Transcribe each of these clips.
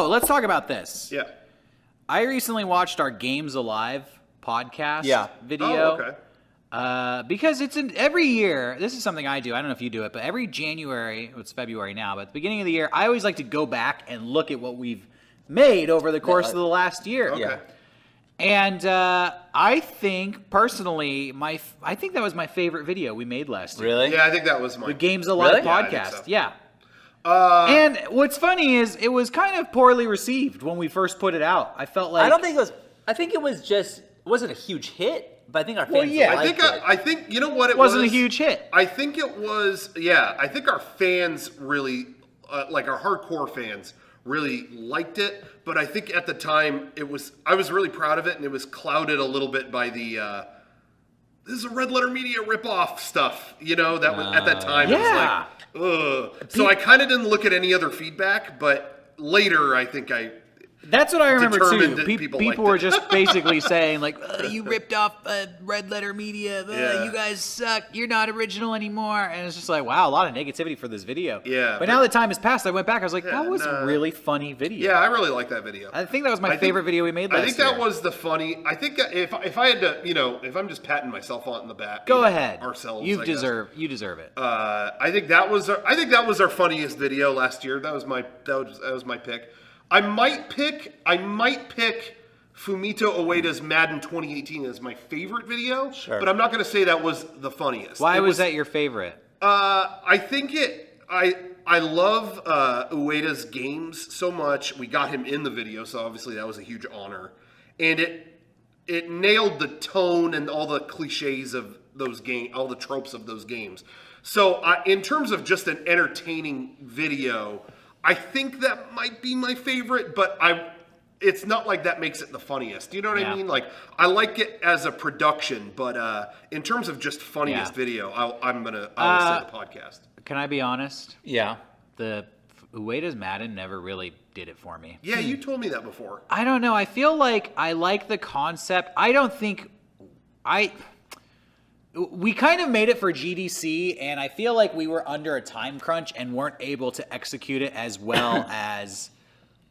let's talk about this. Yeah. I recently watched our Games Alive podcast video. Oh, okay. Because it's every year, this is something I do. I don't know if you do it, but every January, it's February now, but at the beginning of the year, I always like to go back and look at what we've made over the course of the last year. Okay. Yeah. And I think, personally, I think that was my favorite video we made last year. Really? Yeah, I think that was mine. The Games Alive Really? podcast. Yeah, I think so. And what's funny is it was kind of poorly received when we first put it out. I felt like... I don't think it was... I think it was just... It wasn't a huge hit, but I think our fans liked it. I think you know what it wasn't a huge hit. I think it was. Yeah, I think our fans really, like our hardcore fans, really liked it. But I think at the time it was. I was really proud of it, and it was clouded a little bit by the. This is a Red Letter Media ripoff stuff. You know that was at that time. Yeah. It was like, ugh. So I kind of didn't look at any other feedback, but later I think I. That's what I remember determined too. that people People liked were it. just basically saying like, "You ripped off Red Letter Media. Yeah. You guys suck. You're not original anymore." And it's just like, wow, a lot of negativity for this video. Yeah, But now the time has passed. I went back. I was like, that was nah. a really funny video. Yeah, I really like that video. I think that was my favorite video we made last year. I think that was the funny. I think if I had to, if I'm just patting myself on the back, Go ahead. Ourselves, You I guess. deserve it. I think that was our funniest video last year. That was my pick. I might pick Fumito Ueda's Madden 2018 as my favorite video, but I'm not going to say that was the funniest. Why was that your favorite? I think I love Ueda's games so much. We got him in the video, so obviously that was a huge honor, and it nailed the tone and all the cliches of those games, all the tropes of those games. So in terms of just an entertaining video, I think that might be my favorite, but it's not like that makes it the funniest. You know what I mean? Like, I like it as a production, but in terms of just funniest video, I will say the podcast. Can I be honest? Yeah. The Ueda's Madden never really did it for me. Yeah, you told me that before. I don't know. I feel like I like the concept. I don't think we kind of made it for GDC, and I feel like we were under a time crunch and weren't able to execute it as well as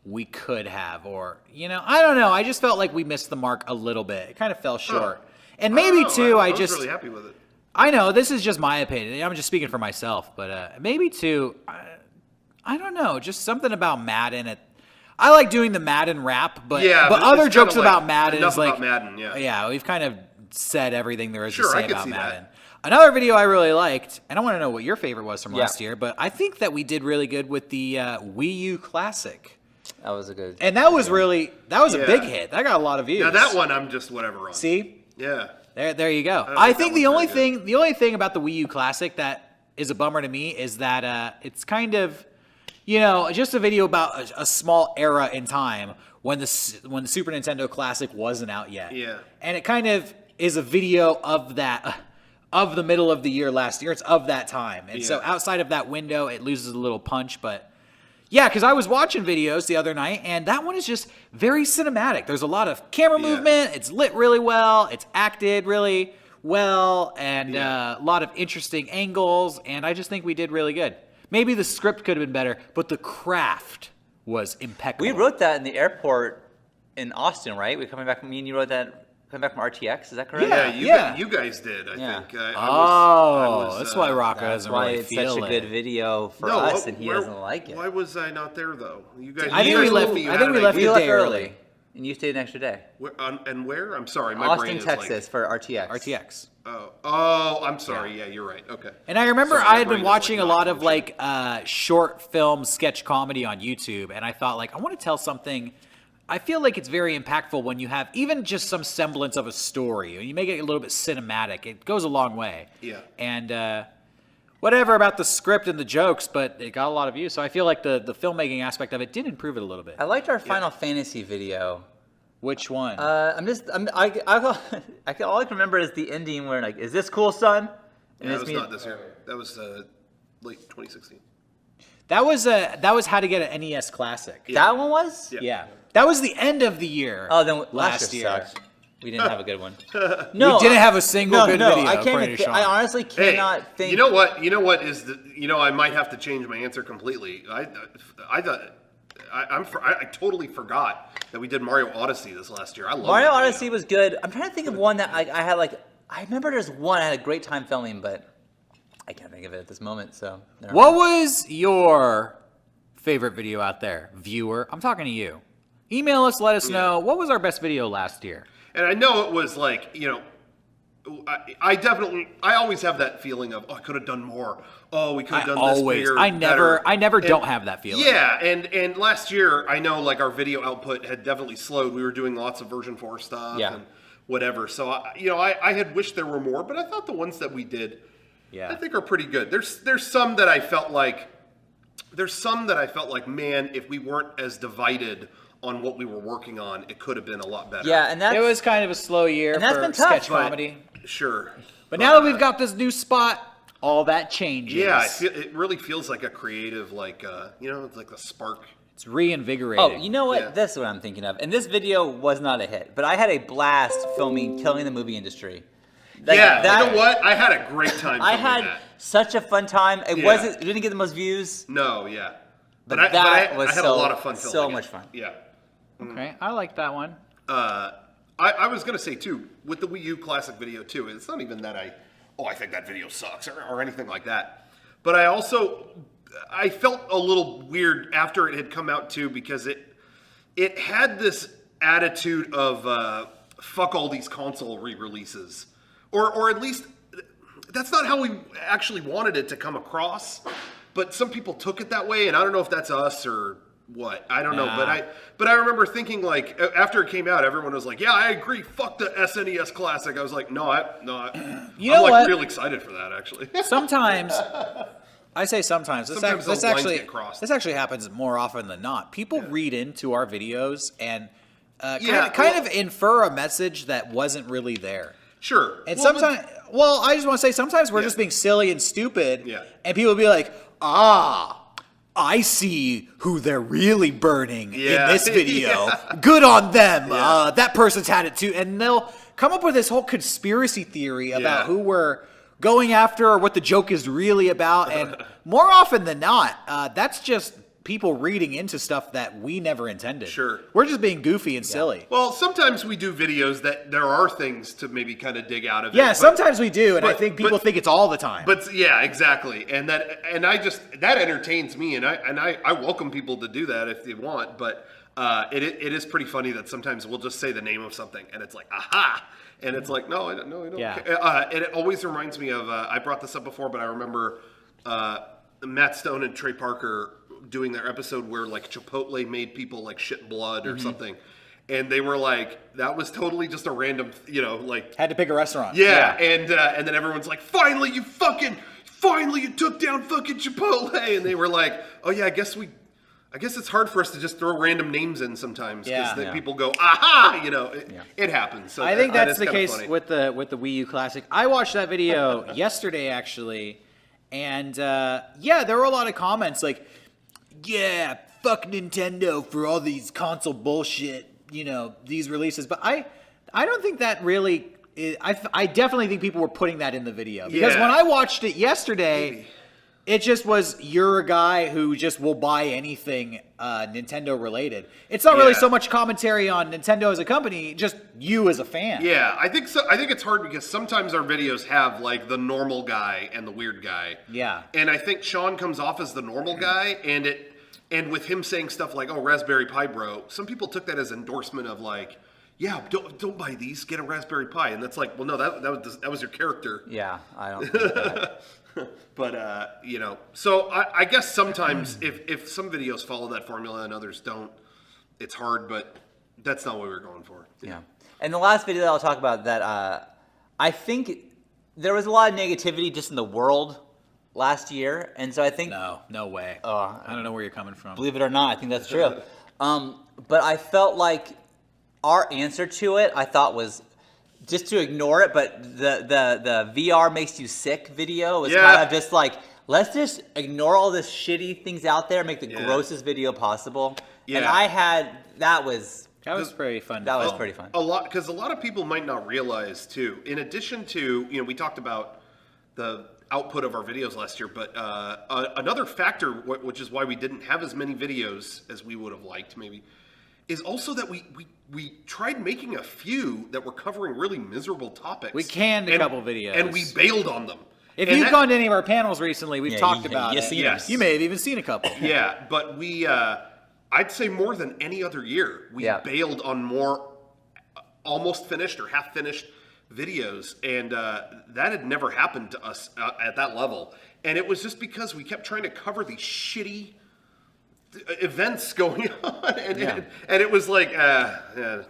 we could have. Or, I don't know. I just felt like we missed the mark a little bit. It kind of fell short. And maybe, too, I was really happy with it. I know, this is just my opinion. I'm just speaking for myself. But maybe, too, I don't know. Just something about Madden. I like doing the Madden rap, but other jokes about Madden is like... about Madden, yeah. Yeah, we've kind of said everything there is to Sure, say I could about see Madden. that. Another video I really liked, and I want to know what your favorite was from last year, but I think that we did really good with the Wii U Classic. That was a good... And that was really... That was a big hit. That got a lot of views. Now, that one I'm just whatever on. See? Yeah. There you go. I I think the only thing about the Wii U Classic that is a bummer to me is that it's kind of, just a video about a small era in time when the Super Nintendo Classic wasn't out yet. Yeah. And it kind of is a video of that, of the middle of the year last year. It's of that time. And so outside of that window, it loses a little punch, but... Yeah, because I was watching videos the other night, and that one is just very cinematic. There's a lot of camera movement. It's lit really well. It's acted really well, and a lot of interesting angles, and I just think we did really good. Maybe the script could have been better, but the craft was impeccable. We wrote that in the airport in Austin, right? We coming back. Me and you wrote that coming back from RTX. Is that correct? Yeah, you guys did, I think. That's why Rocco That's doesn't why really it's feel such a good video for us, and he doesn't like it. Why was I not there, though? You guys. I think we left. I think we left a day early. And you stayed an extra day. And where? I'm sorry, my brain Austin, is Texas for RTX. RTX. Oh, I'm sorry. Yeah, you're right. Okay. And I remember Sorry, I my had brain been is, watching a not lot of functioning. short film sketch comedy on YouTube, and I thought I want to tell something. I feel like it's very impactful when you have even just some semblance of a story. When you make it a little bit cinematic, it goes a long way. Yeah. And whatever about the script and the jokes, but it got a lot of views. So I feel like the filmmaking aspect of it did improve it a little bit. I liked our Final Fantasy video. Which one? All I can remember is the ending where is this cool, son? And that was not this year. That was late 2016. That was How to Get an NES Classic. Yeah. That one was? Yeah. That was the end of the year. Oh, then last year. Sucked. We didn't have a good one. No, we didn't have a single good video. I can't. I honestly cannot think. You know what? I might have to change my answer completely. I thought I totally forgot that we did Mario Odyssey this last year. I love Mario that Odyssey was good. I'm trying to think of one that I had I remember there's one I had a great time filming, but I can't think of it at this moment. So what was your favorite video out there, viewer? I'm talking to you. Email us, let us know what was our best video last year. And I know it was like, I always have that feeling of, I could have done more. Oh, we could have done this bigger, better. I never don't have that feeling. Yeah, and last year, I know like our video output had definitely slowed. We were doing lots of version 4 stuff and whatever. So, I had wished there were more, but I thought the ones that we did, I think are pretty good. There's some that I felt like, man, if we weren't as divided on what we were working on, it could have been a lot better. Yeah, and it was kind of a slow year for sketch comedy. Sure. But now that we've got this new spot, all that changes. Yeah, it really feels like a creative, it's like a spark. It's reinvigorating. Oh, you know what? Yeah. This is what I'm thinking of. And this video was not a hit, but I had a blast filming Killing the Movie Industry. You know what? I had a great time filming I had such a fun time. It didn't get the most views. No, yeah. But I had a lot of fun filming so much fun. Yeah. Okay, I like that one. I was going to say, too, with the Wii U Classic video, too, it's not even that I think that video sucks or anything like that. But I felt a little weird after it had come out, too, because it had this attitude of fuck all these console re-releases. Or at least, that's not how we actually wanted it to come across. But some people took it that way, and I don't know if that's us or what. I don't know. But I remember thinking, like, after it came out, everyone was like, yeah, I agree, fuck the SNES Classic. I was like, I'm real excited for that, actually. Sometimes, I say sometimes. This get crossed. This actually happens more often than not. People read into our videos and kind of infer a message that wasn't really there. Sure. And sometimes, I just want to say, sometimes we're just being silly and stupid. Yeah. And people will be like, I see who they're really burning in this video. Good on them. Yeah. That person's had it too. And they'll come up with this whole conspiracy theory about who we're going after or what the joke is really about. And more often than not, that's just people reading into stuff that we never intended. Sure. We're just being goofy and silly. Well, sometimes we do videos that there are things to maybe kind of dig out of it. Yeah, sometimes we do, and I think people think it's all the time. But yeah, exactly. And that entertains me, and I welcome people to do that if they want, but it is pretty funny that sometimes we'll just say the name of something and it's like, aha! And it's like, no, I don't care. And it always reminds me of, I brought this up before, but I remember Matt Stone and Trey Parker doing their episode where like Chipotle made people like shit blood or something, and they were like, that was totally just a random, had to pick a restaurant. Yeah. And then everyone's like, finally you took down fucking Chipotle, and they were like, oh yeah, I guess it's hard for us to just throw random names in sometimes because then people go, aha, it happens. So I think that's the case funny. with the Wii U Classic. I watched that video yesterday actually, and there were a lot of comments like, yeah, fuck Nintendo for all these console bullshit, these releases. But I don't think that really is, I definitely think people were putting that in the video. Because when I watched it yesterday, it just was, you're a guy who just will buy anything Nintendo related. It's not really so much commentary on Nintendo as a company, just you as a fan. Yeah, I think so. I think it's hard because sometimes our videos have like the normal guy and the weird guy. Yeah. And I think Sean comes off as the normal guy, and with him saying stuff like, oh, Raspberry Pi bro, some people took that as endorsement of like, yeah, don't buy these, get a Raspberry Pi. And that's like, well, no, that was your character. Yeah, I don't think that. But, so I guess sometimes if some videos follow that formula and others don't, it's hard, but that's not what we were going for. Yeah. And the last video that I'll talk about that I think there was a lot of negativity just in the world last year, and so I think no way. I don't know where you're coming from. Believe it or not, I think that's true. But I felt like our answer to it, I thought, was just to ignore it. But the VR makes you sick video was kind of just like, let's just ignore all this shitty things out there, make the grossest video possible. Yeah. And that was pretty fun. That was pretty fun. Because a lot of people might not realize too. In addition to we talked about the output of our videos last year. But another factor, which is why we didn't have as many videos as we would have liked, maybe, is also that we tried making a few that were covering really miserable topics. We canned a couple videos. And we bailed on them. If you've gone to any of our panels recently, we've talked about it. Yes. You may have even seen a couple. Yeah, but we, I'd say more than any other year, we bailed on more almost finished or half finished videos, and that had never happened to us at that level. And it was just because we kept trying to cover these shitty events going on, and it was like,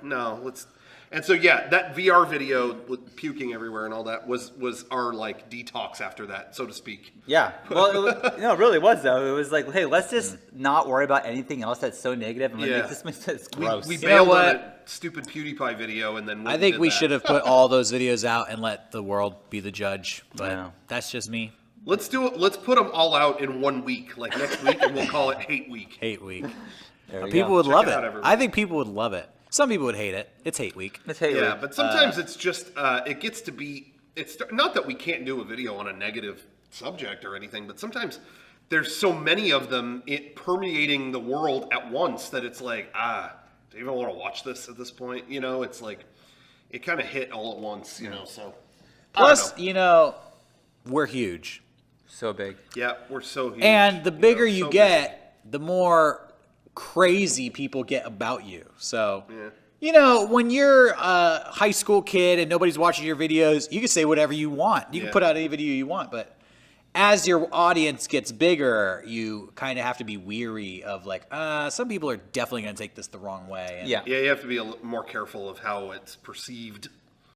no, let's. And so that VR video with puking everywhere and all that was our like detox after that, so to speak. Yeah, well, it really was though. It was like, hey, let's just not worry about anything else that's so negative. And this makes sense. Gross. We bailed on a stupid PewDiePie video, and then I think we should have put all those videos out and let the world be the judge. But that's just me. Let's do it. Let's put them all out in 1 week, like next week, and we'll call it Hate Week. Hate Week. People would love it. I think people would love it. Some people would hate it. It's Hate Week. It's Hate Week. Yeah, but sometimes it's just, it gets to be, it's not that we can't do a video on a negative subject or anything, but sometimes there's so many of them permeating the world at once that it's like, do you even want to watch this at this point? You know, it's like, it kind of hit all at once, you know, so. Plus, we're huge. So big. Yeah, we're so huge. And the bigger you get, the more crazy people get about you. So, when you're a high school kid and nobody's watching your videos, you can say whatever you want. You can put out any video you want, but as your audience gets bigger, you kind of have to be weary of like, some people are definitely going to take this the wrong way. And you have to be a little more careful of how it's perceived